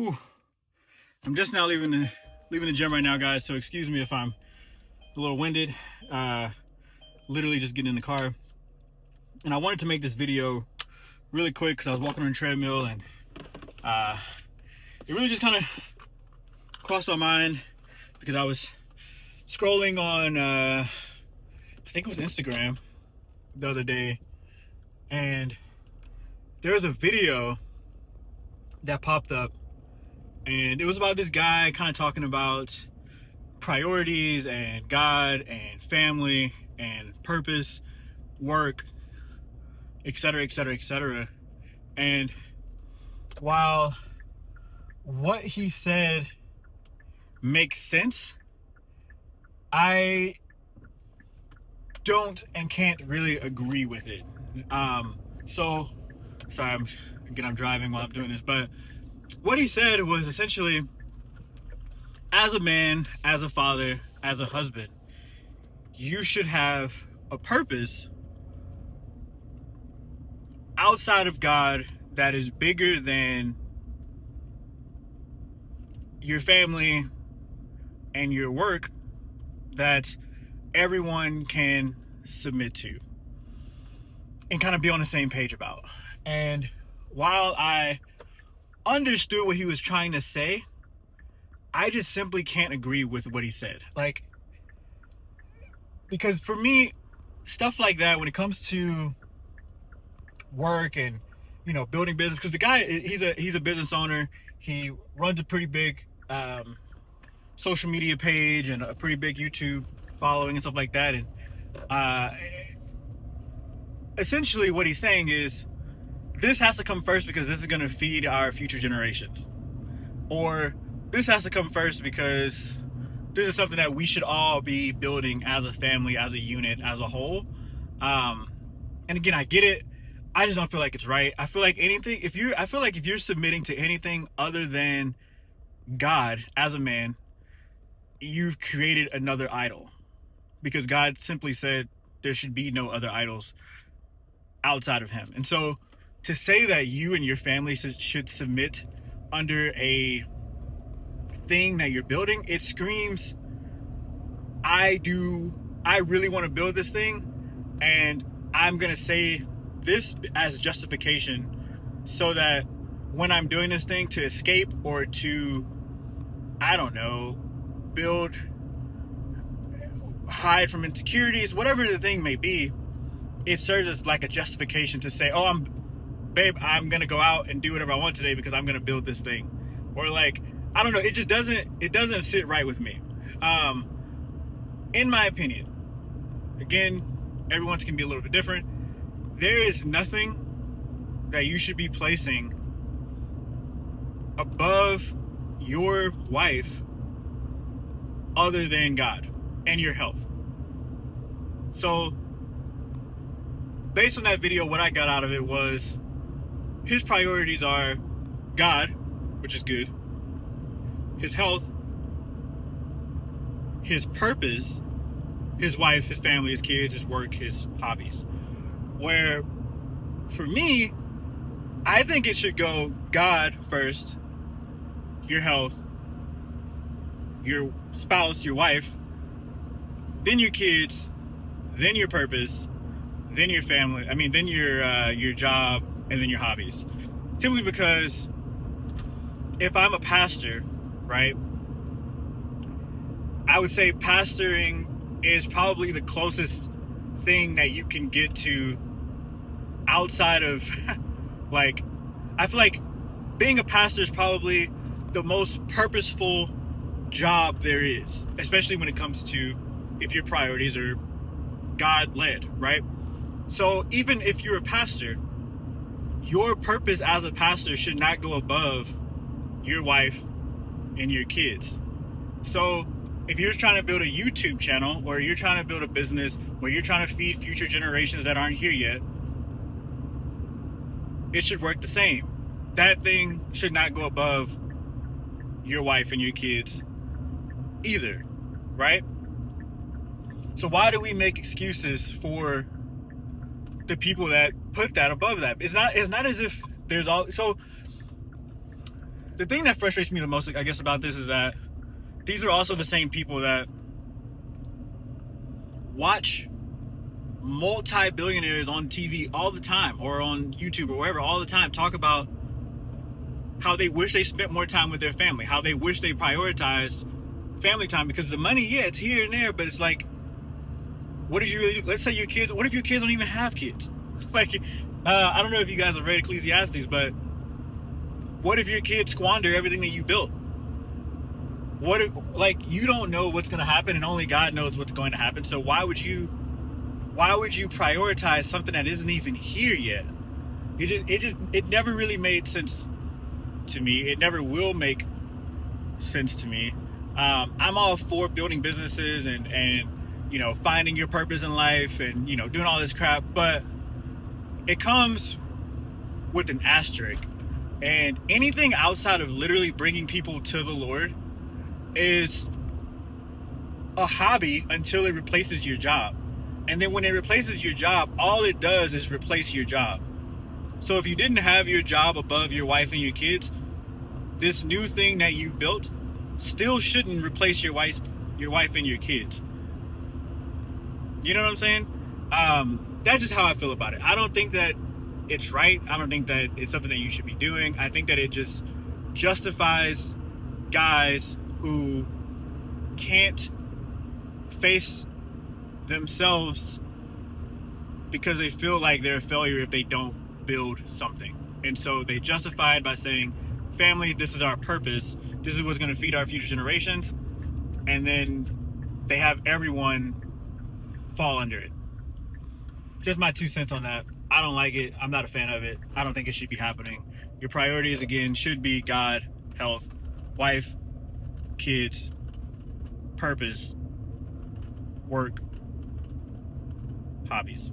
Whew. I'm just now leaving the gym right now, guys. So excuse me if I'm a little winded. Literally just getting in the car, and I wanted to make this video really quick because I was walking on a treadmill, and it really just kind of crossed my mind because I was scrolling on I think it was Instagram the other day, and there was a video that popped up, and it was about this guy kind of talking about priorities and God and family and purpose, work, etc., etc., etc. And while what he said makes sense, I don't and can't really agree with it. So sorry, I'm driving while I'm doing this, but what he said was essentially, as a man, as a father, as a husband, you should have a purpose outside of God that is bigger than your family and your work, that everyone can submit to and kind of be on the same page about. And while I understood what he was trying to say, I just simply can't agree with what he said. Like, because for me, stuff like that, when it comes to work and, you know, building business, because the guy, he's a business owner. He runs a pretty big social media page and a pretty big YouTube following and stuff like that. And essentially what he's saying is, this has to come first because this is going to feed our future generations. Or this has to come first because this is something that we should all be building as a family, as a unit, as a whole. And again, I get it. I just don't feel like it's right. I feel like if you're submitting to anything other than God as a man, you've created another idol. Because God simply said there should be no other idols outside of him. And so to say that you and your family should submit under a thing that you're building, it screams, I really want to build this thing, and I'm going to say this as justification so that when I'm doing this thing to escape or to, I don't know, hide from insecurities, whatever the thing may be, it serves as like a justification to say, oh, I'm going to go out and do whatever I want today because I'm going to build this thing. Or like, I don't know, it doesn't sit right with me. In my opinion, again, everyone's can be a little bit different. There is nothing that you should be placing above your wife other than God and your health. So based on that video, what I got out of it was his priorities are God, which is good, his health, his purpose, his wife, his family, his kids, his work, his hobbies. Where for me, I think it should go God first, your health, your spouse, your wife, then your kids, then your purpose, then your family, then your job, and then your hobbies. Simply because if I'm a pastor, right, I would say pastoring is probably the closest thing that you can get to outside of like, I feel like being a pastor is probably the most purposeful job there is, especially when it comes to if your priorities are God-led, right? So even if you're a pastor, your purpose as a pastor should not go above your wife and your kids. So if you're trying to build a YouTube channel, or you're trying to build a business where you're trying to feed future generations that aren't here yet, it should work the same. That thing should not go above your wife and your kids either, right? So why do we make excuses for the people that put that above that? It's not as if there's all. So the thing that frustrates me the most, I guess, about this is that these are also the same people that watch multi-billionaires on TV all the time, or on YouTube or wherever all the time, talk about how they wish they spent more time with their family, how they wish they prioritized family time, because the money, yeah, it's here and there, but it's like, what if you really, let's say your kids, what if your kids don't even have kids? Like, I don't know if you guys have read Ecclesiastes, but what if your kids squander everything that you built? What if, like, you don't know what's going to happen, and only God knows what's going to happen. So why would you prioritize something that isn't even here yet? It never really made sense to me. It never will make sense to me. I'm all for building businesses and you know, finding your purpose in life and, you know, doing all this crap, but it comes with an asterisk. And anything outside of literally bringing people to the Lord is a hobby until it replaces your job. And then when it replaces your job, all it does is replace your job. So if you didn't have your job above your wife and your kids, this new thing that you built still shouldn't replace your wife and your kids. You know what I'm saying? That's just how I feel about it. I don't think that it's right. I don't think that it's something that you should be doing. I think that it just justifies guys who can't face themselves because they feel like they're a failure if they don't build something. And so they justify it by saying, family, this is our purpose. This is what's going to feed our future generations. And then they have everyone fall under it. Just my 2 cents on that. I don't like it. I'm not a fan of it. I don't think it should be happening. Your priorities, again, should be God, health, wife, kids, purpose, work, hobbies.